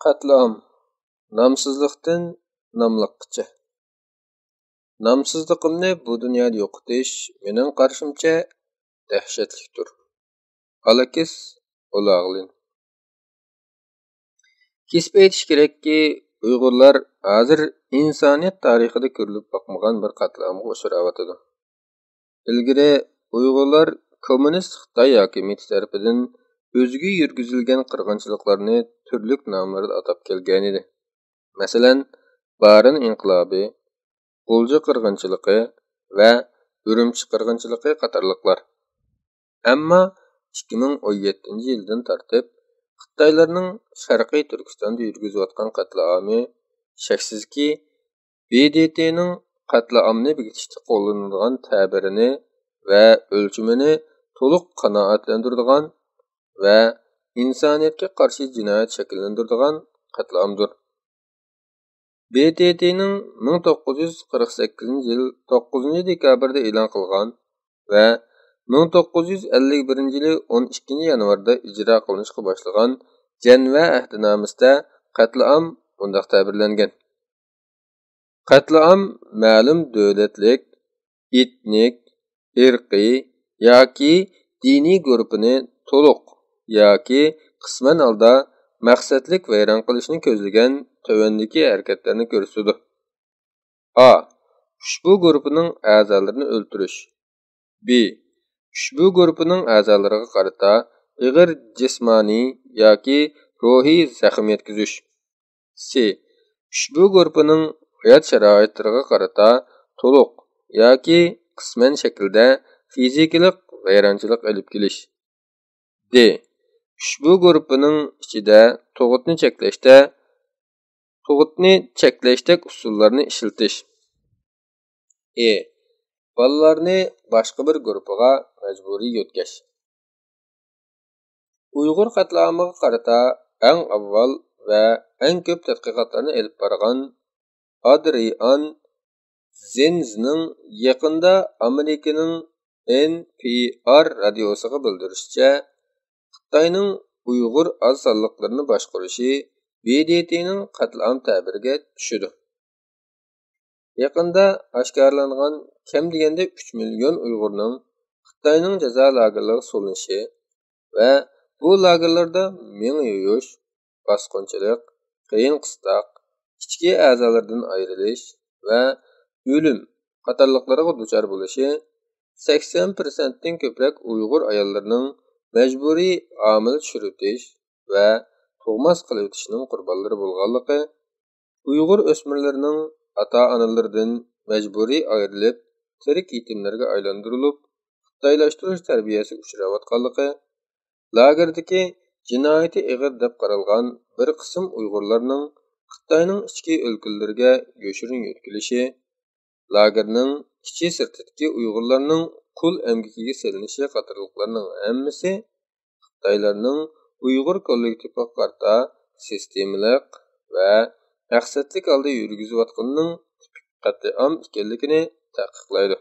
Qatlam nomsizlikdan nomliqqicha. Nomsizligimni bu dunyoda yo'qotish mening qarashimcha dahshatlikdir. Alakis Ulag'lin. Kesib aytish kerakki, Uyg'urlar hozir insoniyat tarixida ko'rilib boqmagan bir qatlamga uchrayotidi. Ilgari Uyg'urlar kommunist Xitoy hokimiyati tarafidan o'ziga yurgizilgan qirg'inchiliklarni turli nomlarda atab kelgan edi. Masalan, Barin inqilobi, G'ulji qirg'inchiligi va Urumchi qirg'inchiligi qatorliqlar. Ammo 2017-yildan tortib Xitoylarning Sharqiy Turkistonda yurgizayotgan qatlami shaksizki BDTning qatlamni bekitishda qo'llanilgan ta'birini va o'lchimini to'liq qanoatlantiradigan va insoniyatga qarshi jinoyat shakllantiradigan qatlamdir. BDTning 1948-yil 9-dekabrda e'lon qilgan va 1951-yil 12-yanvarda ijro qilinishga boshlagan Janva ahdnomasida qatlam bundoq ta'birlangan. Qatlam ma'lum davlatlik, etnik, irqiy yoki diniy guruhini to'liq yoki qisman holda maqsadlik vayron qilishni ko'zlagan tövəndəki harakatlarni ko'rsatdi. A. Ushbu guruhning a'zolarini o'ldirish. B. Ushbu guruhning a'zolariga qarata ig'ir jismoniy yoki ruhiy zaxm yetkazish. C. Ushbu guruhning hayot sharoitlariga qarata to'liq yoki qisman shaklda fizikalik vayronchilik olib kelish. D. Ushbu guruhning ichida tug'utni cheklashdek usullarni ishlatish. E. Bolalarni boshqa bir guruhga majburiy yo'tkash. Uyg'ur qatlamiga qarata eng avval va eng ko'p tadqiqotlarni olib borgan Adrian Zenzining yaqinda Amerikaning NPR radiosiga bildirishicha, Xitoyning Uyg'ur oz sonliqlarini boshqarishi BDTning qatlam ta'biriga tushidi. Yaqinda oshkorlangan kam deganda 3 million Uyg'urning Xitoyning jazo lagerlariga solinishi va bu lagerlarda ming yo'yish, bosqinchilik, qiyin qistoq, ichki a'zolardan ayrilish va o'lim qatorliqlarga duchor bo'lishi 80% dan ko'proq Uyg'ur ayollarining majburiy homil tushiritish va tug'mas qilib o'tishning qurbonlari bo'lganligi, Uyg'ur o'smirlarining ota-onalaridan majburiy ayrilib, tirik yetimlarga aylantirilib, xitoylashtirish tarbiyasiga uchrayotganligi, lagerdagi jinoyati ig'ir deb qaralgan bir qism Uyg'urlarning Xitoyning ichki o'lkalarga yo'shirin yo'tkilishi, lagerning ichi sirtidagi Uyg'urlarning qul emgikiga selinishi qatorliqlarning hammasi Xitoylarning Uyg'ur kollektiviga qarata sistemalik va maqsadlik holda yurgizayotganining qat'iy ekanligini taqiqlaydi.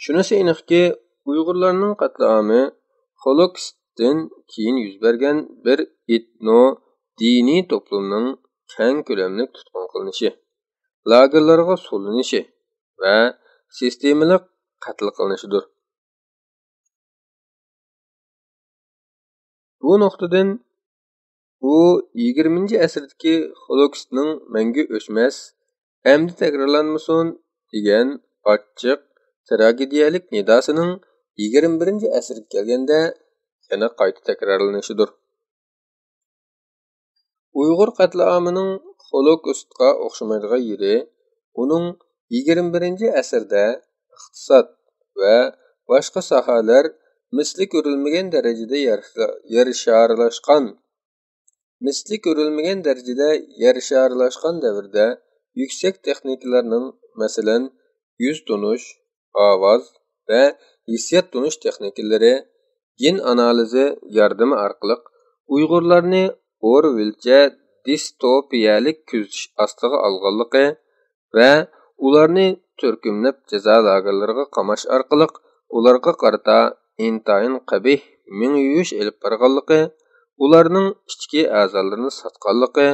Shunisi aniqki, Uyg'urlarning qatlami Holocaustdan keyin yuz bergan bir etno-diniy to'plumning keng ko'lamli tutqun qilinishi, lagerlarga solinishi va sistemalik qatl qilinishidir. Bu nuqtadan u 20-asrdagi Holocaustning mangu o'chmas, endi takrorlanmasin degan ochiq tragediyalik nidosining 21-asrga kelganda yana qayta takrorlanishidir. Uyg'ur qatlamining Holocaustga o'xshamaydigan yeri uning 21-asrda iqtisod va boshqa sohalar misli ko'rilmagan darajada yarasharlashgan davrda yuksak texnikalarning, masalan, yuz tunish, ovoz va hissiyot tunish texnikalari, gen analizi yordami orqali Uyg'urlarni Orwellcha distopiyalik kuzatish ostiga olganligi va ularni turkumlab jazo lagerlariga qamash orqali ularga qarata intayin qabih ming yuyish elib borganligi ularning ichki a'zolarini sotganligi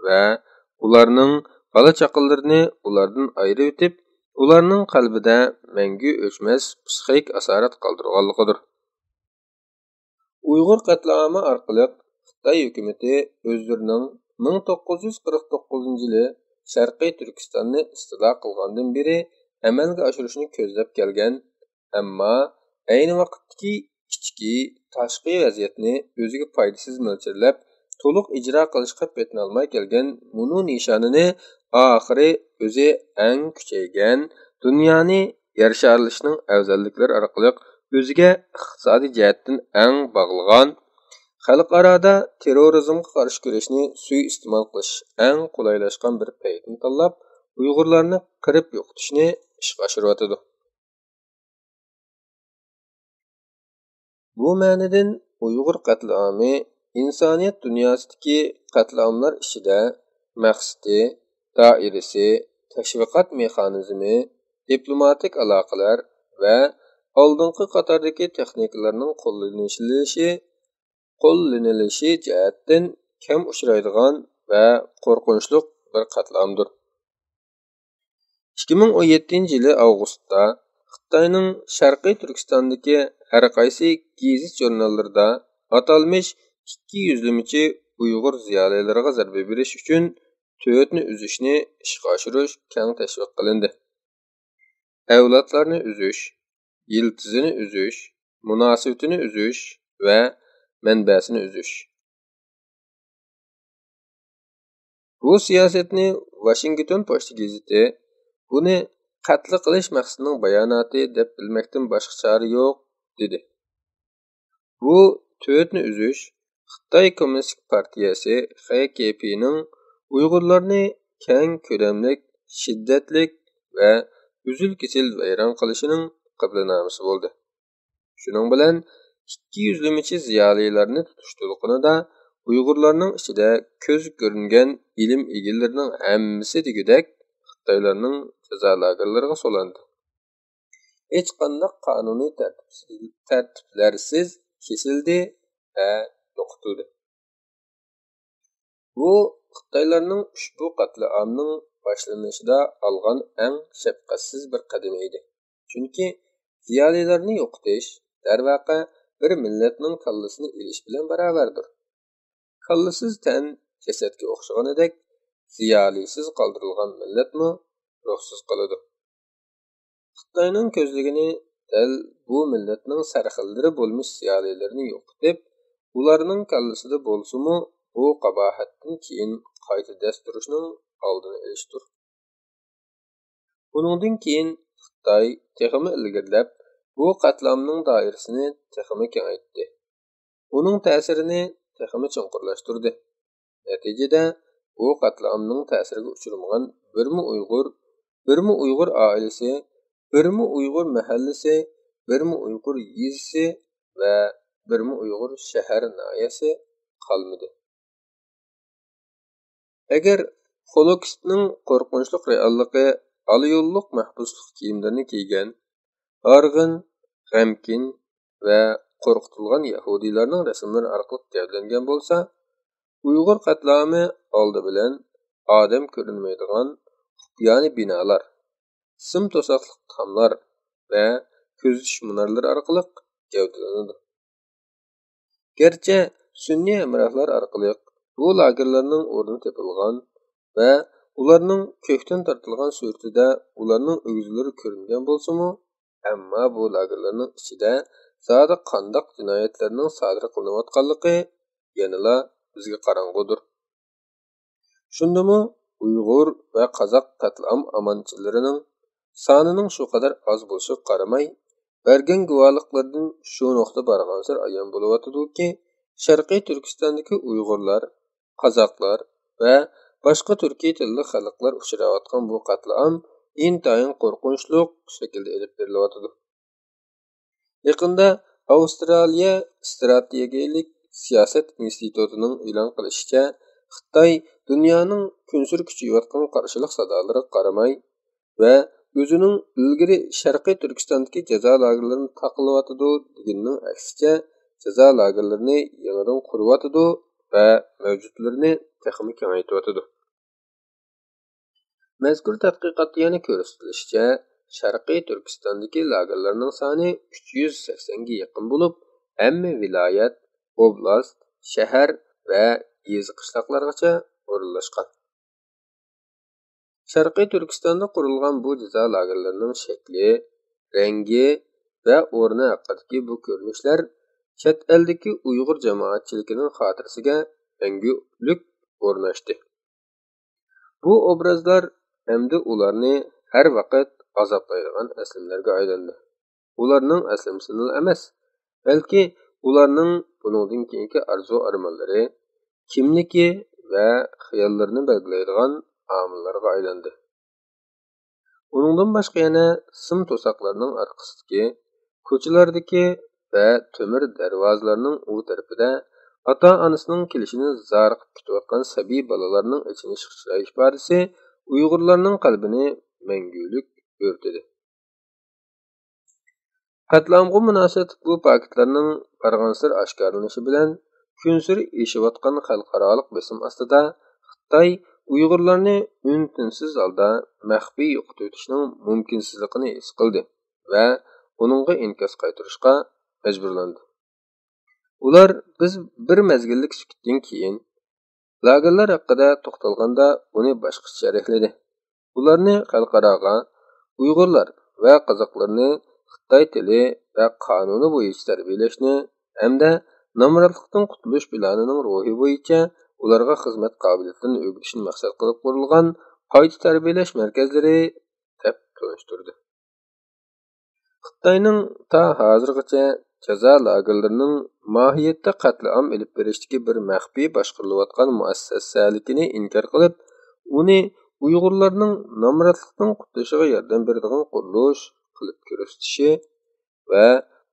va ularning bola chaqalarini ulardan ayirib o'tib, ularning qalbida mangu o'chmas psixik asorat qoldirganligidir. Uyg'ur qatlami orqali Xitoy hukumati o'zlarining 1949-yili Sharqiy Turkistonni istilo qilgandan beri amalga oshirishni ko'zlab kelgan, ammo ayni vaqtdagi ichki tashqi vaziyatni o'ziga foydasiz mo'ljallab to'liq ijro qilishga petinolmay kelgan bunu nishonini oxiri o'zi eng kuchaygan dunyoni yer sharlashning afzalliklari orqali o'ziga iqtisodiy jihatdan eng bog'lagan, xalqaroda terrorizmga qarshi kurashni suiiste'mol qilish eng qulaylashgan bir paytni tanlab, Uyg'urlarni qirib yo'qotishni ishga oshiryotidi. Bu ma'nodan Uyg'ur qatlami insoniyat dunyosidagi qatlamlar ichida maqsadi, doirasi, tashviqot mexanizmi, diplomatik aloqalar va oldingi qatordagi texnikalarning qo'llanilishi jihatdan kam uchraydigan va qo'rqinchli bir qatlamdir. 2017-yili avgustda Xitoyning Sharqiy Turkistondagi har qaysi gazet jurnallarida atalmish 200 Uyg'ur ziyolilariga zarba berish uchun to'yotni uzishni ishga oshirish keng tashviq qilindi. Avlodlarni uzish, yiltizini uzish, munosabatini uzish va manbasini uzish. Bu siyosatni Washington Post gazeti buni qatl qilish maqsadining bayonoti deb bilmakdan boshqa chora yo'q dedi. Bu to'yotni uzish Xitoy Kommunistik partiyasi XKPning Uyg'urlarni keng ko'lamlik, shiddatlik va uzil-kesil vayron qilishining qiblanomasi bo'ldi. Shuning bilan 200 ziyolilarni tutish to'lqinida Uyg'urlarning ichida ko'z ko'ringan ilm egillarining hammasi degudek Xitoylarning jazo lagerlariga solandi. Hech qanday qonuniy tartiblarsiz kesildi va yo'qitildi. Bu Xitoylarning ushbu qatlamning boshlanishida olgan eng shafqatsiz bir qadam edi. Chunki ziyolilarni yo'qotish darvaqa bir millatning kallasini elish bilan barobardir. Kallasiz tan jasadga o'xshaganidek, ziyolisiz qoldirilgan millatmi ruhsiz qoladi. Xitoyning ko'zligini dal bu millatning sarxillari bo'lmish ziyolilarni yo'qotib, ularning kallasida bo'lsa-mu bu qabohatdan keyin qayta dasturishning oldini olishdir. Buningdan keyin Xitoy texmi ilgirlab bu qatlamning doirasini texmi kengaytdi. Uning ta'sirini texmi chonqurlashtirdi. Natijada bu qatlamning ta'siriga uchramagan birmi Uyg'ur oilasi, birmi Uyg'ur mahallasi, birmi Uyg'ur yezisi va birmi Uyg'ur shahar noyasi qolmadi. Agar Holocaustning qo'rqinchli realligi yo'lliq mahbuslik kiyimlarini kiygan, arg'in, g'amkin va qo'rqitilgan yahudiylarning rasmlari orqali gavlangan bo'lsa, Uyg'ur qatlami oldi bilan odam ko'rinmaydigan xufiyani binolar, sim to'saqliq tomlar va ko'zitish munarlari orqali gavdalanadi. Gerçi sunniy hamrohlar orqali bu lagerlarning o'rni tepilgan va ularning ko'kdan tortilgan suratida ularning o'g'izlari ko'ringan bo'lsa-mu, ammo bu lagerlarning ichida zodi qandoq jinoyatlarning sodir qilinayotganligi yanala bizga qorong'udir. Shundami Uyg'ur va Qozoq qatlam amonchilarining sonining shu qadar oz bo'lishiga qaramay, bergan guvohliklardan shu nuqta barg'ansir ayon bo'layotidiki, Sharqiy Turkistondagi Uyg'urlar, Qozoqlar va boshqa turkiy tilli xalqlar uchrayotgan bu qatlam intayin qo'rqinchli shaklda olib berilyotidi. Yaqinda Avstraliya strategik siyosat institutining e'lon qilishicha, Xitoy dunyoning kunsur kuchayotgan qarshilik sadolariga qaramay va o'zining ilgari Sharqiy Turkistondagi jazo lagerlarini taqlayotidi deganning aksicha jazo lagerlarini yangidan quryotidi va mavjudlarini texnik kengaytiryotidi. Mazkur tadqiqotda yana ko'rsatilishicha, Sharqiy Turkistondagi lagerlarning soni 380 ga yaqin bo'lib, hamma viloyat, oblast, shahar va yezi qishloqlargacha o'rinlashgan. Sharqiy Turkistonda qurilgan bu jazo lagerlarining shakli, rangi va o'rni haqidagi bu ko'rinishlar chet eldagi Uyg'ur jamoatchiligining xotirasiga mangulik o'rnashdi. Bu obrazlar hamda ularni har vaqt azoblaydigan aslimlarga aylandi. Ularning aslimsini emas, balki ularning buningdan keyingi arzu-armonlari, kimligi va xiyollarini belgilaydigan omillarga aylandi. Uningdan boshqa yana sim to'saqlarning orqasidagi, ko'chalardagi va temir darvozalarning u tarafida ota-onasining kelishini zariqib kutayotgan sabiy bolalarning ichinish ifodasi Uyg'urlarning qalbini mangulik o'rtadi. Qatlamga munosib bu paketlarning barg'ansir oshkorlanishi bilan kunsiri eshiyotgan xalqaro bosim ostida Xitoy Uyg'urlarni mumkinsiz holda maxfiy yo'qotib o'tishning mumkinsizligini his qildi va uningga inkos qaytarishga majburlandi. Ular biz bir mezgillik sukutdan keyin lagerlar haqida to'xtalganda uni boshqacha sharhladi. Ularni xalqaroga Uyg'urlar va qozoqlarni Xitoy tili va qonuni bo'yicha tarbiyalashni hamda nomrodlikdan qutulish planining ruhi bo'yicha ularga xizmat qobiliyatini o'rgatishni maqsad qilib qurilgan qayta tarbiyalash markazlari deb tanishtirdi. Xitoyning ta hozirgacha jazo lagerlarining mohiyatda qatlam ilib berishdagi bir maxfiy boshqarilayotgan muassasaligini inkor qilib, uni Uyg'urlarning nomrodlikdan qutulishiga yordam beradigan qurilish qilib ko'rsatishi va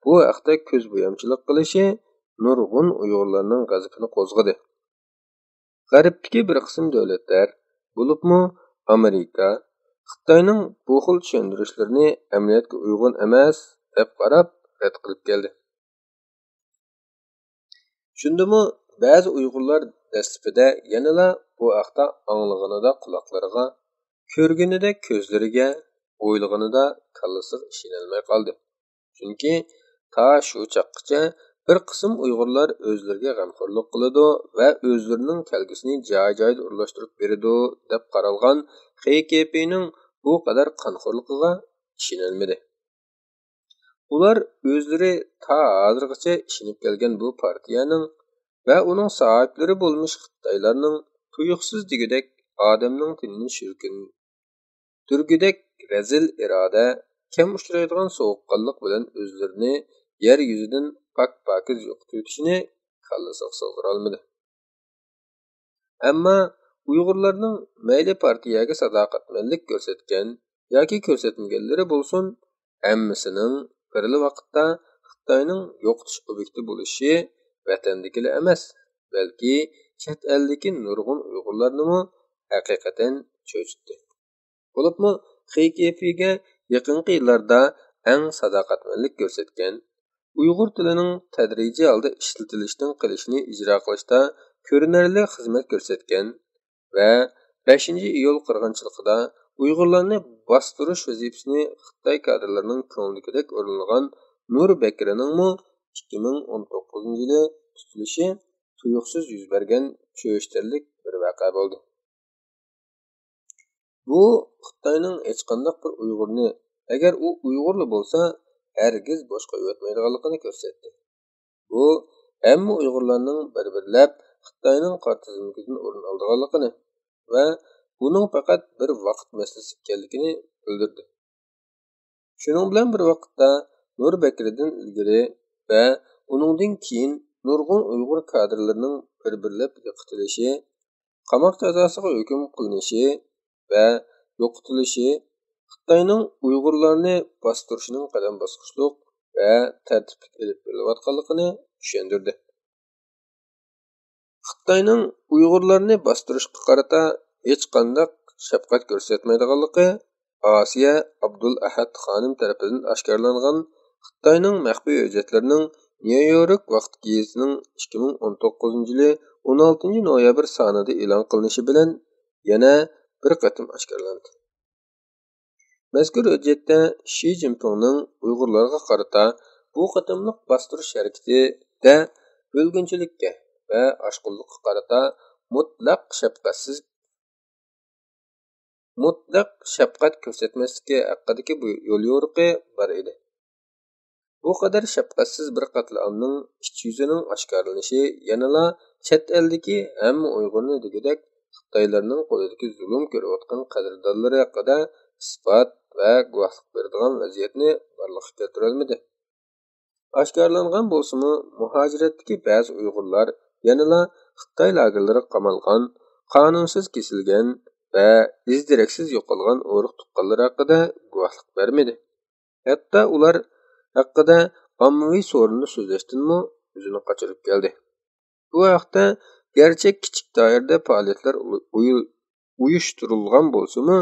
bu haqda ko'z bo'yamchilik qilishi nurg'un Uyg'urlarning g'azabini qo'zg'adi. G'arbdagi bir qism davlatlar, bo'libmi Amerika, Xitoyning bu xil tushuntirishlarini amaliyotga uyg'un emas deb qarab rad qilib keldi. Shundimi ba'zi Uyg'urlar dastlabida yanala bu haqda anglaganida quloqlariga, ko'rganida ko'zlariga, o'ylaganida kallasiga ishonolmay qoldi. Chunki ta shu chaqgacha bir qism Uyg'urlar o'zlariga g'amxo'rlik qiladi va o'zlarining kelgusini joy-joyida o'rlashtirib beradi deb qaralgan XKPning bu qadar qanxo'rligiga ishonolmadi. Ular o'zlari ta hozirgacha ishonib kelgan bu partiyaning va uning sohiblari bo'lmish Xitoylarning tuyuqsiz degudek odamning tinini shirkin turgudek razil iroda, kam uchraydigan sovuqqonlik bilan o'zlarini yer yuzidan pak-pakiz yo'qotib o'tishini kallasiga sig'dira olmadi. Ammo Uyg'urlarning mayli partiyaga sadoqatmandlik ko'rsatgan yoki ko'rsatmaganlari bo'lsin, hammasining birli vaqtda Xitoyning yo'qotish obyekti bo'lishi vatandagilar emas, balki chet eldagi nurg'un Uyg'urlarni haqiqatan cho'chitdi. Bo'libmi XKPga yaqinqi yillarda eng sadoqatmandlik ko'rsatgan, Uyg'ur tilining tadrijiy holda ishlatilishidan qilishni ijro qilishda ko'rinarli xizmat ko'rsatgan va 5-iyul qirg'inchiligida Uyg'urlarni bostirish vazifasini Xitoy kadrlarining ko'ngildagidek o'rinlagan Nur Bakrining 2019-yili tutilishi tuyuqsiz yuz bergan cho'chtirlik bir voqea bo'ldi. Bu Xitoyning hech qanday bir Uyg'urni, agar u Uyg'urli bo'lsa, hargiz boshqa yo'tmaydiganligini ko'rsatdi. Bu hamma Uyg'urlarning bir-birlab Xitoyning qora tizimidan o'rin olganligini va buning faqat bir vaqt masalasi ekanligini bildirdi. Shuning bilan bir vaqtda Nur Bakridan ilgari va uningdan keyin nurg'un Uyg'ur kadrlarining bir-birlab yo'qotilishi, qamoq jazosiga hukm qilinishi va yo'qotilishi Xitoyning Uyg'urlarni bostirishining qadam bosqichliq va tartibli olib borilayotganligini tushuntirdi. Xitoyning Uyg'urlarni bostirishga qarata hech qanday shafqat ko'rsatmaydiganligi Asiya Abdul Ahad xonim tomonidan oshkorlangan Xitoyning maxfiy hujjatlarining New York Vaqt gazetining 2019-yili 16 noyabr sonida e'lon qilinishi bilan yana bir qatim oshkorlandi. Mazkur hujjatda Xi Jinpingning Uyg'urlarga qarata bu qatimliq bostirish harakatida bo'lgunchilikka va oshqullikqa qarata mutlaq shafqat ko'rsatmasligi haqidagi bu yo'l yo'riqi bor edi. Bu qadar shafqatsiz bir qatlamning ich yuzining oshkorlanishi yanala chet eldagi hamma Uyg'urni degidek Xitoylarning qo'lidagi zulm ko'rayotgan qadrdonlari haqida isbot va guvohlik beradigan vaziyatni borliqqa keltirolmadi. Oshkorlangan bo'lsa-mu, muhojiratdagi ba'zi Uyg'urlar yanala Xitoy lagerlariga qamalgan, qonunsiz kesilgan va iz-deraksiz yo'qolgan o'riq tuqqanlar haqida guvohlik bermadi. Hatto ular haqida ommaviy so'rinda so'zlashdanmi o'zini qochirib keldi. Bu haqda garchi kichik doirada faoliyatlar uyushtirilgan bo'lsa-mu,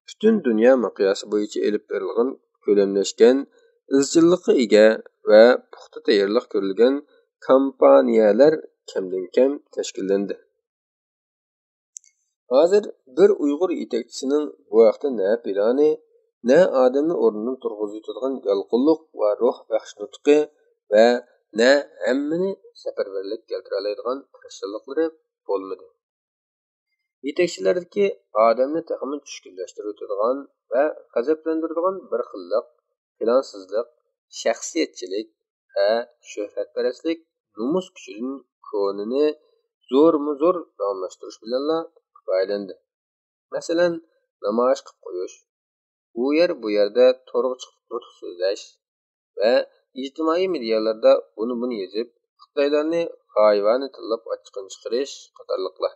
butun dunyo miqyosi bo'yicha elib berilgan ko'lamlashgan, izchillikqa ega va puxta tayyorlik ko'rilgan kampaniyalar kamdan-kam tashkillandi. Hozir bir Uyg'ur yetakchisining bu haqda na plani, na odamni o'rnidan turg'izadigan yolqinlik va ruh baxsh nutqi va na hammani safarbarlik keltira oladigan tirishchiliklari bo'lmadi. Yetakchilardagi odamni taxmin tushkunlashtiradigan va g'azablantiradigan bir xillik, plansizlik, shaxsiyatchilik va shuhratparastlik nomus kuchidan konini zo'rma-zo'r davomlashtirish bilanla kifoyalandi. Masalan, namoyish qilib qo'yish, bu yerda to'g'ri chiqib nutq so'zlash va ijtimoiy medialarda buni yozib, Xitoylarni g'oyivani tillab ochiqqa chiqarish qatorliqlar.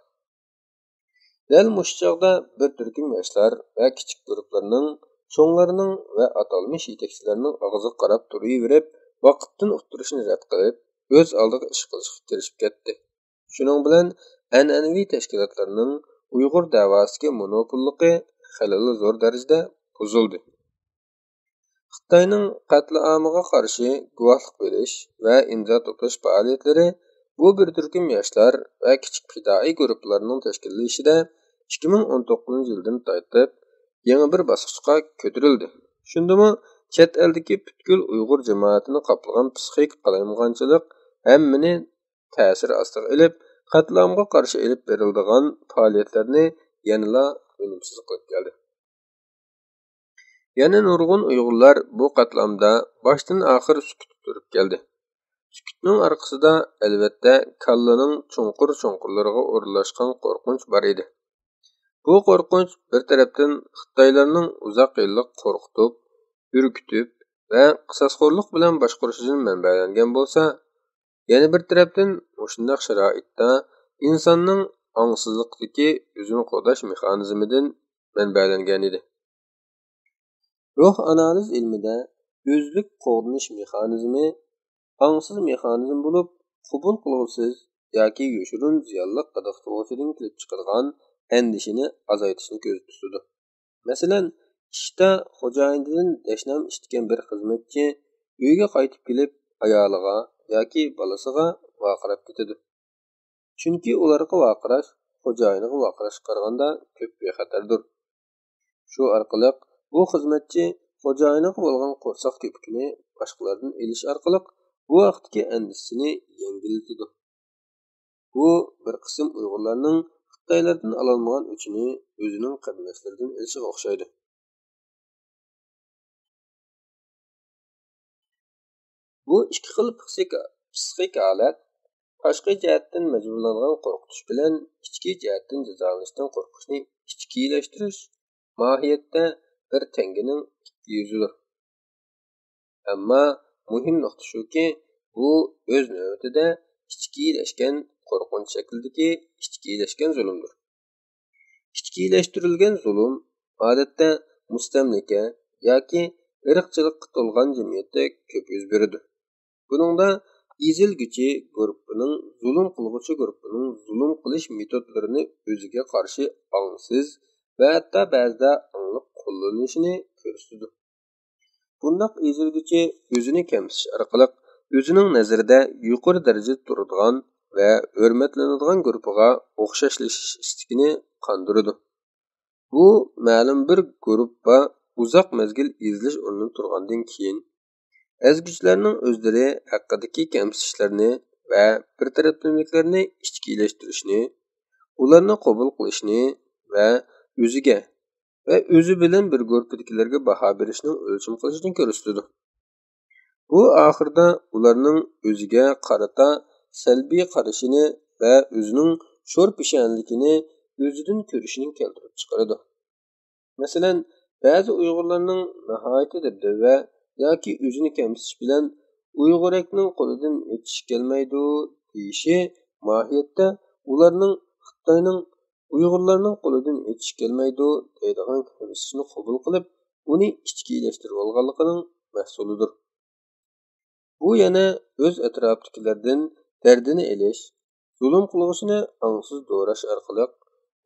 Dal mush chog'da bir turkum yoshlar va kichik guruhlarning, cho'nglarining va atalmish yetakchilarning og'ziga qarab turaverib, vaqtdan o'ttirishni rad qilib, o'z oldiga ish qilishga kirishib ketdi. Shuning bilan an'anaviy tashkilotlarning Uyg'ur davosiga monopolligi xalali zo'r darajada buzildi. Xitoyning qatliamiga qarshi guvohlik berish va imzo to'plash faoliyatlari bu bir turkum yoshlar va kichik fidoiy guruhlarning tashkillashida 2019-yildan tortib yangi bir bosqichga ko'tarildi. Shundami chet eldagi butkul Uyg'ur jamoatini qoplagan psixik qalamg'anchilik hammani ta'sir ostiga ilib, qatlamga qarshi elib beriladigan faoliyatlarni yanada unumsiz qilib keldi. Yana nurg'un Uyg'urlar bu qatlamda boshdan oxir sukut turib keldi. Sukutning orqasida albatta kallaning chunqur-chunqurlariga o'rlashgan qo'rqinch bor edi. Bu qo'rqinch bir tarafdan Xitoylarning uzoq yillik qo'rqitib, ürkütib va qisasxo'rlik bilan boshqarishidan manbalangan bo'lsa, yana bir tarafdan shunday sharoitda insonning ongsizlikdagi o'zini qo'llash mexanizmidan manbalangan edi. Ruh analiz ilmida o'zlik qo'g'danish mexanizmi ongsiz mexanizm bo'lib, qabul qiluvsiz yoki yoshirin ziyonli qadiqtiruvchidan kelib chiqadigan andishini azaytishni ko'zda tutadi. Masalan, ishda xo'jayinidan dashnam ishlatgan bir xizmatchi uyga qaytib kelib ayoliga yoki bolasiga vaqirab ketadi. Chunki ularga vaqirash xo'jayiniga vaqirashga qaraganda ko'p bexatardir. Shu orqali bu xizmatchi xo'jayiniga bo'lgan qo'rsoq ko'pikini boshqalardan elish orqali bu vaqtdagi andisini yengillatadi. Bu bir qism Uyg'urlarning Xitoylardan ololmagan o'chini o'zining qarindoshlaridan elishiga o'xshaydi. Bu ikki xil psixik holat tashqi jihatdan majburlangan qo'rqitish bilan ichki jihatdan jazolanishdan qo'rqishni ichkilashtirish mohiyatda bir tanganing ikki yuzidir. Ammo muhim nuqta shuki, bu o'z navbatida ichkilashgan qo'rqinch shaklidagi ichkilashgan zulmdir. Ichkilashtirilgan zulm odatda mustamlika yoki irqchilikqa to'lgan jamiyatda ko'p yuz beradi. Buningda ezilguchi guruhining zulm qilguvchi guruhining zulm qilish metodlarini o'ziga qarshi ongsiz va hatto ba'zida angliq qo'llanishini ko'rsatadi. Bundoq ezilguchi o'zini kamsitish orqali o'zining nazarida yuqori darajada turadigan va hurmatlanadigan guruhiga o'xshashlashish istigini qondiradi. Bu ma'lum bir guruhga uzoq mezgil izlash o'rnida turgandan keyin ezgichilarning o'zlari haqidagi kamsitishlarni va bir taraflamaliklarni ichkilashtirishni, ularni qabul qilishni va o'ziga va o'zi bilan bir guruhdagilarga baho berishning o'lcham qilishini ko'rsatadi. Bu oxirida ularning o'ziga qarata salbiy qarashini va o'zining sho'rpeshanligini o'zidan ko'rishini keltirib chiqaradi. Masalan, ba'zi Uyg'urlarning nihoyatda dabdaba yoki o'zini kamsitish bilan Uyg'urakning qo'lidan ichish kelmaydi deyishi mohiyatda ularning Xitoyning Uyg'urlarning qo'lidan ichish kelmaydi deydigan kamsitishni qabul qilib, uni ichkilashtirib olganligining mahsulidir. Bu yana o'z atrofidagilardan dardini elish, zulm qilg'usini angsiz do'rash orqali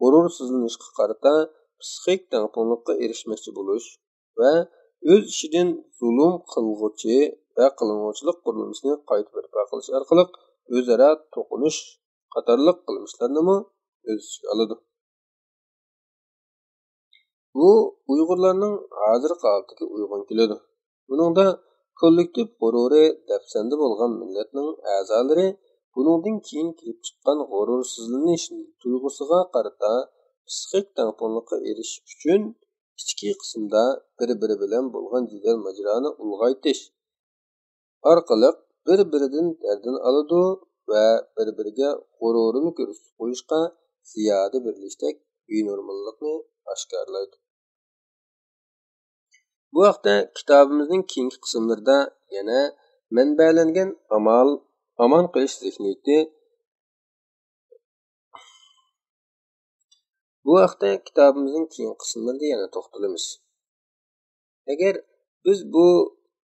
g'urursizlanishga qarata psixik tangpunlikqa erishmoqchi bo'lish va o'z ishidan zulm qilg'uchi va qilinuvchilik qurilmasini qayta barpo qilish orqali o'zaro to'qinish qatorliq qilmishlarni o'z ichiga oladi. Bu Uyg'urlarning hozirgi holatiga uyg'un keladi. Buningda kollektiv g'ururi dafsanda bo'lgan millatning a'zolari buningdan keyin kelib chiqqan g'urursizlanish tuyg'usiga qarata psixik tangpunlikqa erishish uchun ichki qismda bir-biri bilan bo'lgan jidal majroni ulg'aytish orqali bir-biridan dardini oladi va bir-biriga g'ururini ko'rsatib qo'yishga ziyoda berilishdak benormallikni oshkorlaydi. Bu haqda kitobimizning keyingi qismlarida yana manbalangan aman qilish zihniyati to'xtalamiz. Agar biz bu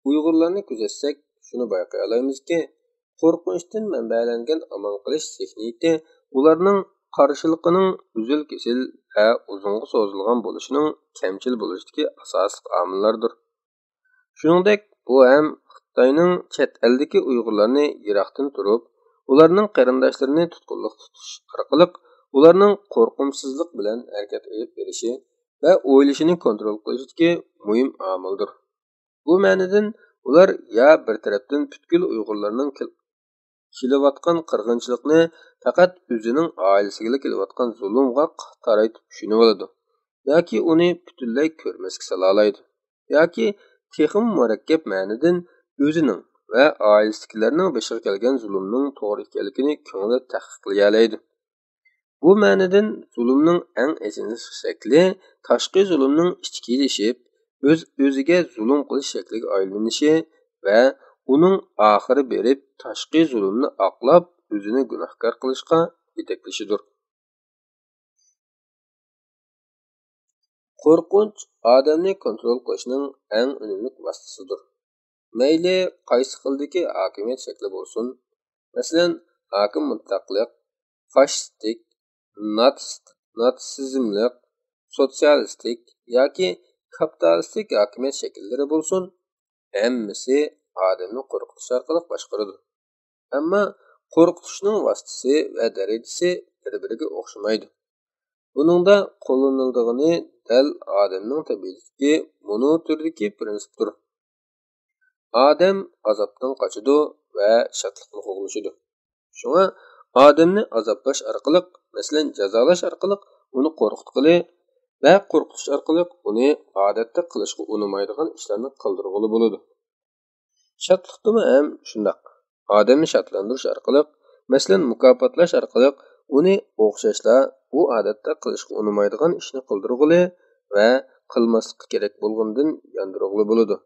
Uyg'urlarni kuzatsak, shuni bayqay olamizki, qo'rqinchdan manbalangan aman qilish zihniyati ularning qarshiliqining uzil-kesil va uzunga so'zilgan bo'lishining kamchil bo'lishidagi asosiy omillardir. Shuningdek, bu ham Xitoyning chet eldagi Uyg'urlarni yiroqdan turib, ularning qarindoshlarini tutqunlik tutish orqali ularning qo'rqimsizlik bilan harakat olib berishi va o'ylashini kontrol qilishidagi muhim omildir. Bu ma'nodan ular ya bir tarafdan butkul Uyg'urlarning kelayotgan qirg'inchilikni faqat o'zining oilasiga kelayotgan zulmga qaraytib tushunib oladi, yoki uni butunlay ko'rmasga salolaydi, yoki texim murakkab ma'nodan o'zining va oilasidagilarning boshiga kelgan zulmning to'g'ri ekanligini ko'ngli tahqiqlayoladi. Bu ma'nodan zulmning eng achinarli shakli tashqi zulmning ichkilashib, o'ziga zulm qilish shakliga aylanishi va uning oxiri berib tashqi zulmni oqlab o'zini gunohkor qilishga yetaklashidir. Qo'rqinch odamni kontrol qilishning eng unumli vositasidir. Mayli qaysi xildagi hokimiyat shakli bo'lsin, masalan, hokim mutlaqlik, fashistik, natsizmlik, sotsialistik yoki kapitalistik hokimiyat shakllari bo'lsin, hammasi odamni qo'rqitish orqali boshqaradi. Ammo qo'rqitishning vositasi va darajasi bir-biriga o'xshamaydi. Buningda qo'llanildigani dal odamning tabiatidagi mono turdagi prinsipdir. Odam azobdan qochadi va shodlikni qo'g'lashadi. Shunga odamni azoblash orqali, masalan, jazolash orqali uni qo'rqitgili va qo'rqitish orqali uni odatda qilishga unamaydigan ishlarni qildirg'ili bo'ladi. Shodlikdimi ham shundoq. Odamni shodlantirish orqali, masalan, mukofotlash orqali uni o'xshashla u odatda qilishga unamaydigan ishni qildirg'ili va qilmaslikka kerak bo'lgandan yondirg'ili bo'ladi.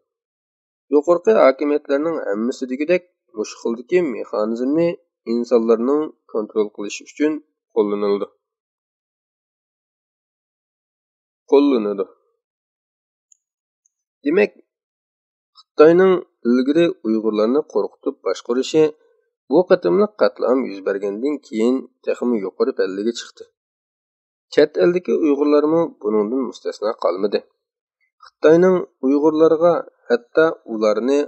Yuqorqi hokimiyatlarning hammasi degidek mush xildagi mexanizmni insonlarning kontrol qilishi uchun qo'llanadi. Demak, Xitoyning ilgari Uyg'urlarni qo'rqitib boshqarishi bu qatimliq qatlam yuz bergandan keyin texmi yuqori pallaga chiqdi. Chet eldagi Uyg'urlarmi buningdan mustasno qolmadi. Xitoyning Uyg'urlarga hatto ularni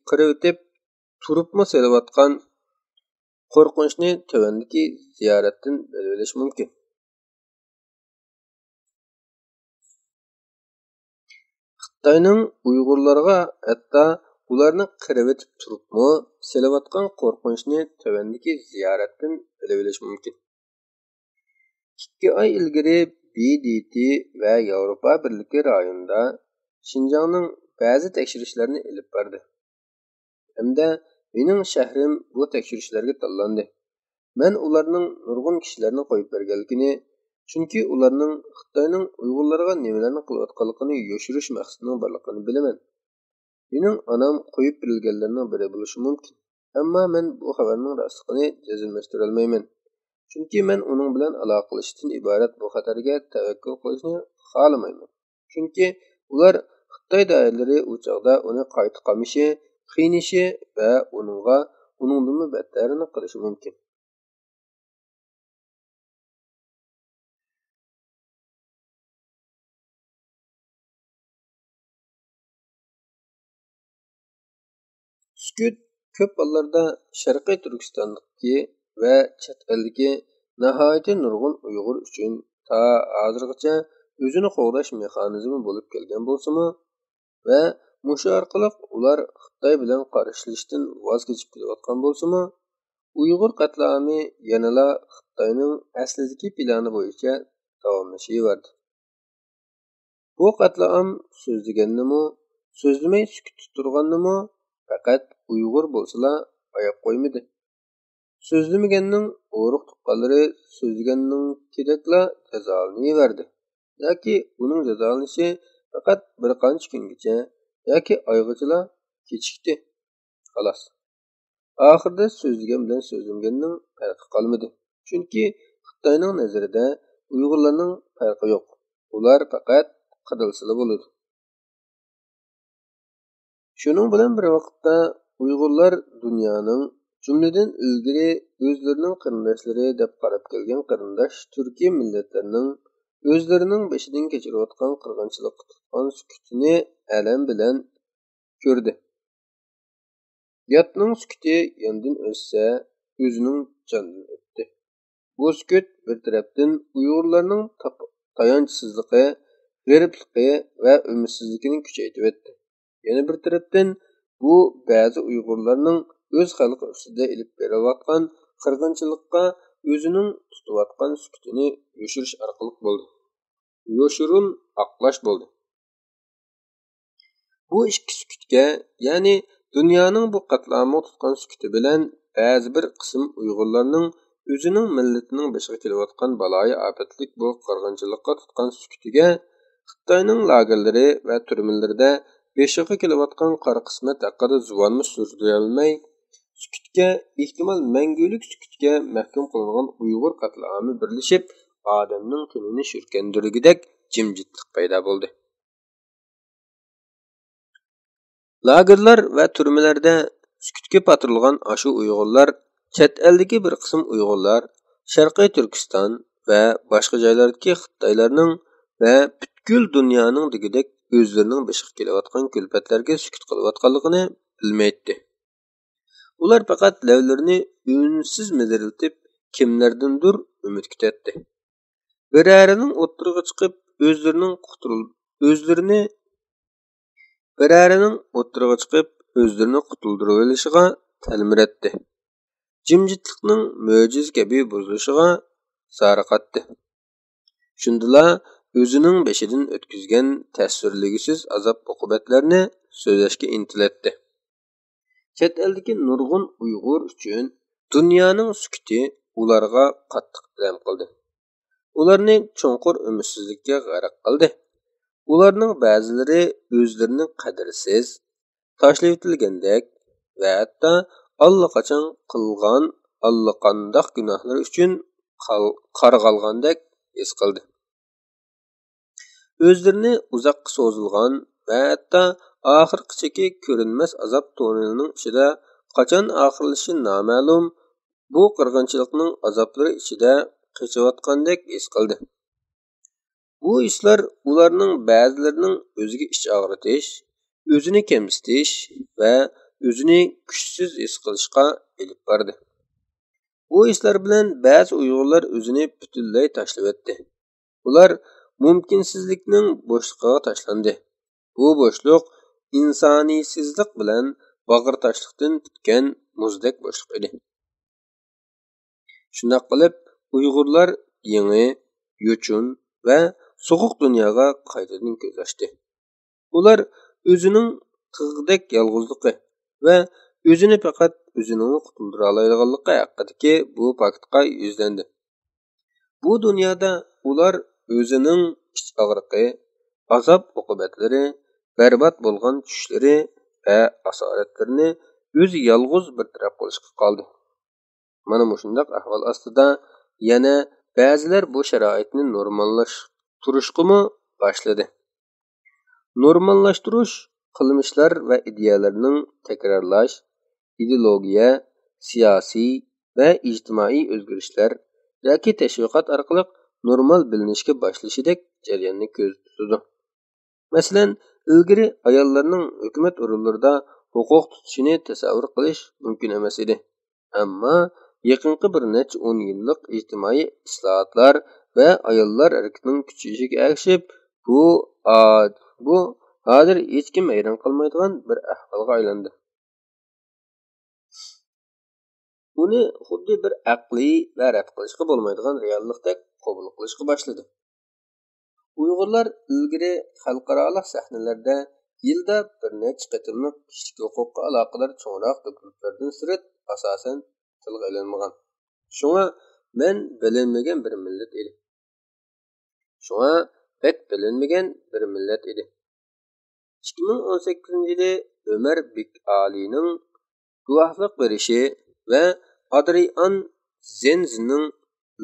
qirib turibmi selayotgan qo'rqinchni tövəndəki ziyoratdan bilib olish mumkin. Xitoyning Uyg'urlarga hatto ularni qirib etib turibmi selayotgan qo'rqinchni tövəndəki ziyoratdan bilib olish mumkin. 2 oy ilgari BDT va Yevropa Birligi rayonida Şinjanning ba'zi tekshirishlarni ilib berdi. Hamda mening shahrim bu tekshirishlarga tanlandi. Men ularning nurg'un kishilarni qo'yib berganligini, chunki ularning Xitoyning Uyg'urlarga nimalarni qilayotganligini yoshirish maqsadining borligini bilaman. Mening onam qo'yib berilganlarning biri bo'lishi mumkin. Ammo men bu xabarning rostligini jazmlashtira olmayman. Chunki men uning bilan aloqalashishdan iborat bu xatarga tavakkul qilishni xohlamayman. Chunki ular Xitoy doiralari u chog'da uni qayta qamishi, qiynishi va uningdan battarını qilishi mumkin. Sükut ko'p hollarda Sharqiy Turkistondagi va chet eldagi nihoyatda nurg'un Uyg'ur uchun ta hozirgacha o'zini qo'g'dash mexanizmi bo'lib kelgan bo'lsa-mu va mushu orqali ular Xitoy bilan qarshilashishdan voz kechib kelayotgan bo'lsa-mu, Uyg'ur qatlami yanala Xitoyning aslidagi plani bo'yicha davomlashaverdi. Bu qatlam so'zlagannimi, so'zlamay sukut turgannimi faqat Uyg'ur bo'lsa-la oyab qo'ymadi. So'zlamaganning o'ruq tuqqanlari so'zlaganning kerakla jazolanaverdi. Yoki uning jazolanishi faqat bir qancha kungacha yoki oygacha kechikdi. Xolos. Oxirida so'zlagan bilan so'zlamaganning farqi qolmadi. Chunki Xitoyning nazarida Uyg'urlarning farqi yo'q. Ular faqat qidilsila bo'ladi. Shuning bilan bir vaqtda Uyg'urlar dunyoning jumladan ilgari o'zlarining qarindoshlari deb qarab kelgan qarindosh Turkiy millatlarining o'zlarining beshidan kechirayotgan qirg'inchilik tutgan sukutini alam bilan ko'rdi. Yotning sukuti yondan o'tsa, o'zining jondan o'tdi. Bu sukut bir tarafdan Uyg'urlarning tayanchsizligi, g'aribligi va umidsizligini kuchaytirib etdi. Yana bir tarafdan bu ba'zi Uyg'urlarning o'z xalqi ustida ilib berayotgan qirg'inchilikqa o'zining tutayotgan sukutini yoshirish orqali bo'ldi. Yoshirun aqlash bo'ldi. Bu ikki sukutga, ya'ni dunyoning bu qatlamini tutgan sukuti bilan ba'zi bir qism Uyg'urlarning o'zining millatining boshiga kelayotgan baloyi ofatlik bu qirg'inchilikqa tutgan sukutiga Xitoyning lagerlari va turmalarida beshiga kelayotgan qora qismat haqida zuvonni so'zlayolmay, sukutga, ehtimol mangulik sukutga mahkum qilingan Uyg'ur qatlami birlashib, odamning kunini shurkandirgidek jimjitlik paydo bo'ldi. Lagerlar va turmalarda sukutga patirilgan ashu Uyg'urlar, chet eldagi bir qism Uyg'urlar, Sharqiy Turkiston va boshqa joylardagi Xitoylarning va butkul dunyoning degidek o'zlarining boshiga kelayotgan kulfatlarga sukut qilayotganligini bilmaydi. Ular faqat lavlarini unsiz midiriltib, kimlardandir umid kutadi. Birarining o'ttirg'i chiqib, o'zlarini qutuldirib olishiga talmiratdi. Jimjitlikning mo'jiz kabi buzilishiga sariqatdi. Shundala o'zining beshidan o'tkazgan tasvirligisiz azob-uqubatlarni so'zlashga intiladi. Chet eldagi nurg'un Uyg'ur uchun dunyoning sukuti ularga qattiq alam qildi. Ularni chunqur umidsizlikka g'arq qildi. Ularning ba'zilari o'zlarini qadrsiz, tashlayetilgandek va hatto allaqachon qilgan allaqandoq gunohlar uchun qarg'algandek his qildi. O'zlarini uzoqqa so'zilgan va hatto oxirgacha ko'rinmas azob tunnelining ichida qachon oxirlashi noma'lum bu qirg'inchilikning azoblari ichida qechayotgandek his qildi. Bu hislar ularning ba'zilarining o'ziga ich og'ritish, o'zini kamsitish va o'zini kuchsiz his qilishga elib bordi. Bu hislar bilan ba'zi Uyg'urlar o'zini butunlay tashlab etdi. Ular mumkinsizlikning bo'shliqiga tashlandi. Bu bo'shliq insoniysizlik bilan bag'ritoshlikdan tutgan muzdek bo'shliq edi. Shunday qilib, Uyg'urlar yangi, yo'chun va so'g'uq dunyoga qaytadan ko'z ochdi. Ular o'zining tig'dek yolg'izligi va o'zini faqat o'zining qutuldira oladiganligi haqidagi bu faktga yuzlandi. Bu dunyoda ular o'zining ich og'riqi, azob oqibatlari, barbod bo'lgan tushlari va asoratlarini o'zi yolg'iz bir taraf qilishga qoldi. Mana shunday ahvol ostida yana ba'zilar bu sharoitni normallashtirishga boshladi. Normallashtirish qilmishlar va ideyalarning takrorlash, ideologiya, siyosiy va ijtimoiy o'zgarishlar yoki tashviqot orqali normal bilinishga boshlashidek jarayonni ko'z tutadi. Masalan, ilgari ayollarning hukumat o'rinlarida huquq tutishini tasavvur qilish mumkin emas edi. Ammo yaqinqi bir necha 10 yillik ijtimoiy islohotlar va ayollar harakatining kuchayishiga ergashib, bu hozir hech kim hayron qolmaydigan bir ahvolga aylandi. Uni xuddi bir aqliy va rad qilishga bo'lmaydigan reallikdek qabul qilishga boshladi. Uyg'urlar ilgari xalqaro sahnalarda yilda bir necha qatimliq kishilik huquqqa aloqador cho'nroq dokumentlardan sirt asosan tilga ilinmagan. Shunga men bilinmagan bir millat edi. 2018-yili Ömer Bik Ali'ning guvohlik berishi va Adrian Zenzining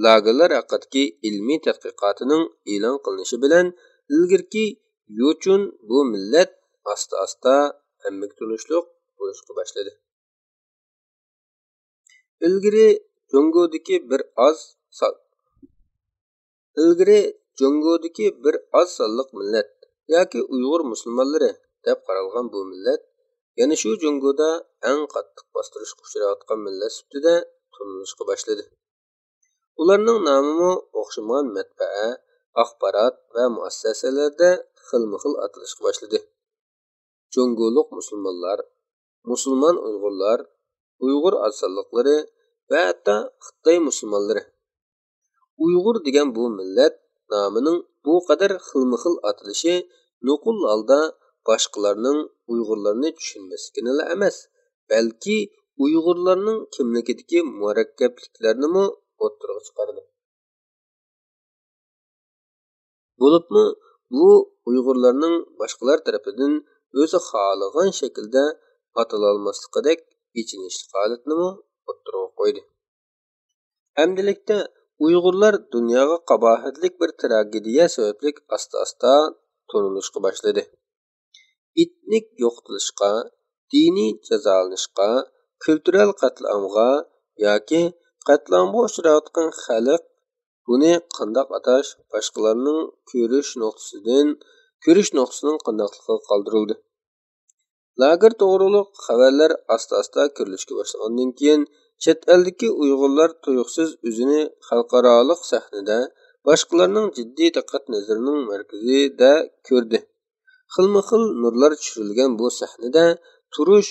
lagerlar haqidagi ilmiy tadqiqotining e'lon qilinishi bilan ilgirki yo'chun bu millat asta-asta hammaga tunishliq bo'lishga boshladi. Ilgari Jongodagi bir oz sonliq millat yoki Uyg'ur musulmonlari deb qaralgan bu millat yana shu Jongoda eng qattiq bostirishga uchrayotgan millat sifatida tanilishga boshladi. Ularning nomimi o'xshamagan matbaa, axborot va muassasalarda xilma-xil atalishga boshladi. Jongoliq musulmonlar, musulmon Uyg'urlar, Uyg'ur azonliqlari va hatto Xitoy musulmonlari. Uyg'ur degan bu millat nomining bu qadar xilma-xil atalishi nuqul holda boshqalarning Uyg'urlarni tushunmasligini emas, balki Uyg'urlarning kimligidagi murakkabliklarni o'ttirg'i chiqardi. Bo'libmi bu Uyg'urlarning boshqalar tarafidan o'zi xohlagan shaklda atalolmasligidek ichinishli holatni o'ttirg'i qo'ydi. Amdilikda Uyg'urlar dunyoga qabohatlik bir tragediya sababli asta-asta tanilishga boshladi. Etnik yo'qotilishga, diniy jazolanishga, kultural qatlamga yoki qatlamga uchrayotgan xalq buni qandoq atash boshqalarning ko'rish nuqtasining qandoqligiga qoldirildi. Lager to'g'riliq xabarlar asta-asta ko'rilishga boshlagandan keyin chet eldagi Uyg'urlar tuyuqsiz o'zini xalqaro sahnada boshqalarning jiddiy diqqat nazarining markazida ko'rdi. Xilma-xil nurlar tushirilgan bu sahnada turish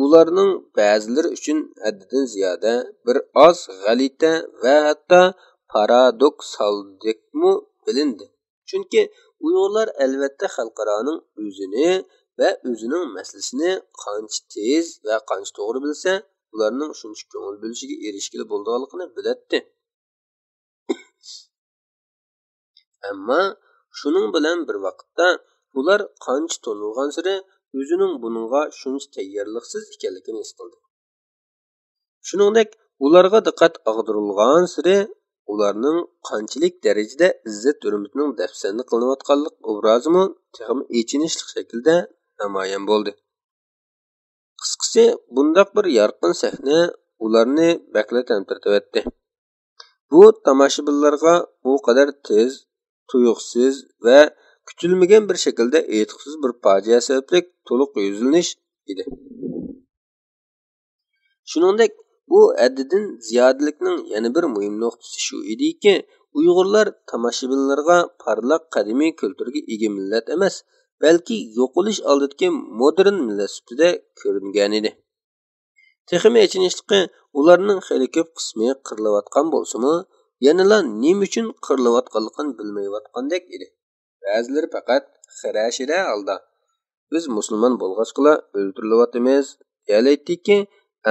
ularning ba'zilari uchun haddidan ziyoda bir oz g'alita va hatto paradoksaldekmi bilindi. Chunki Uyg'urlar albatta xalqaroning o'zini va o'zining masalasini qancha tez va qancha to'g'ri bilsa, ularning shuncha ko'ngil bo'lishiga erishgili bo'lganligini biladi. Ammo shuning bilan bir vaqtda ular qancha to'nilgan sari o'zining buningga shuncha tayyorliksiz ekanligini his qildi. Shuningdek, ularga diqqat ag'darilgan sari ularning qanchalik darajada izzat hurmatining dafsanda qilinayotganlik obrazimi texmi echinishli shaklda namoyon bo'ldi. Qisqasi, bundaq bir yorqin sahna ularni bakla tantirtib. Bu tomoshabinlarga u qadar tez, tuyuqsiz va kutilmagan bir shaklda e'tiqsiz bir fojia sababli to'liq yuzlanish edi. Shuningdek, bu haddidan ziyodilikning yana bir muhim nuqtasi shu ediki, Uyg'urlar tomoshabinlarga parlaq qadimiy kulturga ega millat emas, balki yo'qolish oldidagi modern millat sifatida ko'ringan edi. Texmi achinishli, ularning xeyli ko'p qismi qirilayotgan bo'lsa-mu, yanala nima uchun qirilayotganligini bilmayotgandek edi. Ba'zilari faqat xira-shira holda biz musulmon bo'lg'achqila o'ldirilyapmiz deyaytdiki,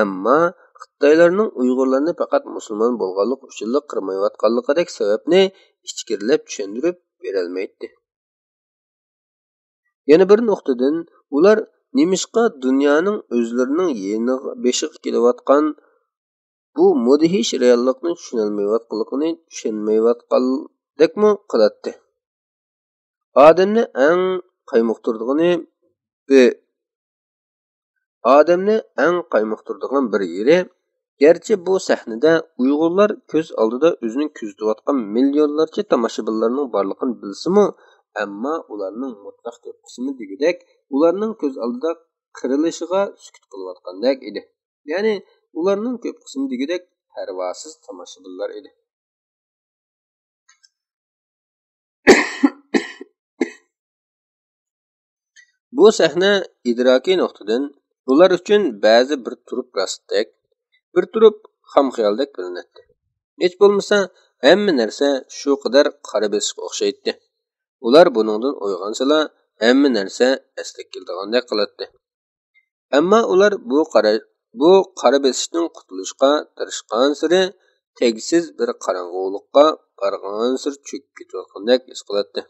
ammo Xitoylarning Uyg'urlarni faqat musulmon bo'lganlik uchun qirmayotganligidek sababni ichkirilab tushuntirib berolmaydi. Yana bir nuqtadan ular nimishqa dunyoning o'zlarining yeniga beshiq kelayotgan bu mudhish reallikni tushunolmayotganligini tushunmayotgandekmi qiladi. Odamni eng qaymoqtiradigan bir yeri, gerçi bu sahnada Uyg'urlar ko'z oldida o'zini kuzatayotgan millionlarcha tomoshabinlarning borligini bilsa-mu, ammo ularning mutlaq ko'p qismi degidek, ularning ko'z oldida qirilishiga sukut qilayotgandek edi. Ya'ni ularning ko'p qismi degidek parvosiz tomoshabinlar edi. Bu sahna idrokiy nuqtadan ular uchun ba'zi bir turib rostdek, bir turib xomxayoldek ko'rinadi. Hech bo'lmasa hamma narsa shu qadar qora besiqqa o'xshaydi. Ular buningdan o'ygansalar hamma narsa asliga keldigandek qiladi. Ammo ular bu qora besishdan qutulishga tirishgan sari tegsiz bir qorong'ulikqa borgan sari cho'kib ketayotgandek his qiladi.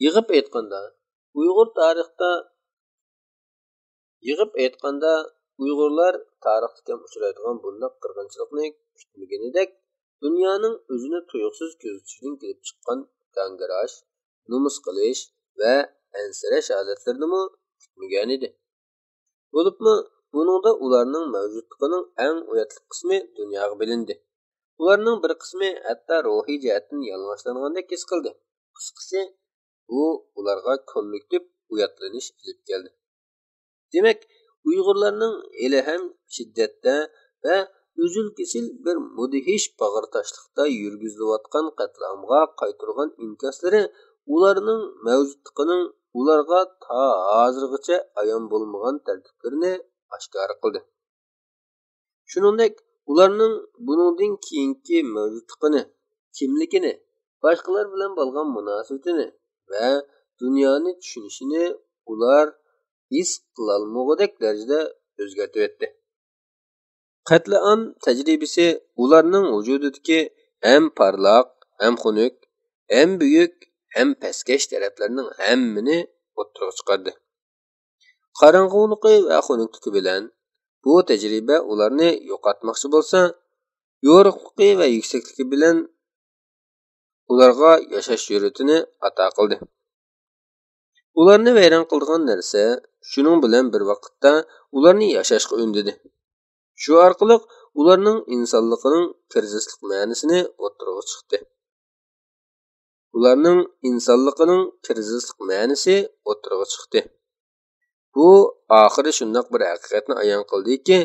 Yig'ib aytganda Uyg'urlar tarixda uchraydigan bunday qirg'inchilikni kutmaganidek, dunyoning o'zini tuyuqsiz ko'zitishidan kelib chiqqan gangirash, nomus qilish va ansirash holatlarini kutmagan edi. Bo'libmi, buningda ularning mavjudligining eng uyatli qismi dunyoga bilindi. Ularning bir qismi hatto ruhiy jihatdan yalang'ochlangandek his qildi. Qisqasi, bu ularga kollektiv uyatlanish ilib keldi. Demak, Uyg'urlarning hali ham shiddatda va uzil-kesil bir mudhish bag'ritoshlikda yurgizilayotgan qatlamga qaytirgan inkoslari ularning mavjudligining ularga ta hozirgacha ayon bo'lmagan tartiblarini oshkor qildi. Shuningdek, ularning buningdan keyingi mavjudligini, kimligini, boshqalar bilan bo'lgan munosabatini va dunyoni tushunishini ular his qilolmagudek darajada o'zgartib etdi. Qatlam tajribasi ularning vujudidagi ham parlaq, ham xunuk, ham buyuk, ham pastkash taraflarning hammini o'ttirib chiqardi. Qorong'uligi va xunukligi bilan bu tajriba ularni yo'qotmoqchi bo'lsa, yorug'ligi va yuksakligi bilan ularga yashash jur'atini ato qildi. Ularni vayron qilgan narsa shuning bilan bir vaqtda ularni yashashga undadi. Shu orqali ularning insonligining kirzislik ma'nosini o'ttirib chiqdi. Bu oxiri shundoq bir haqiqatni ayon qildiki,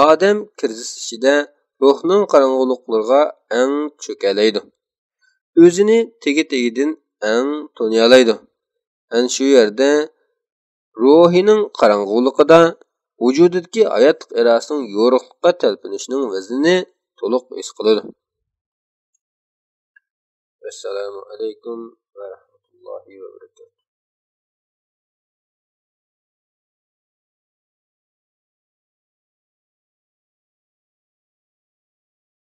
odam kirzis ichida ruhning qorong'uliklariga eng cho'kalaydi. O'zini tegi-tegidan eng toniyalaydi. Ana shu yerda ruhining qorong'uligida vujudidagi hayotlik erasining yo'riqlikqa talpinishining vaznini to'liq his qiladi. Assalomu alaykum va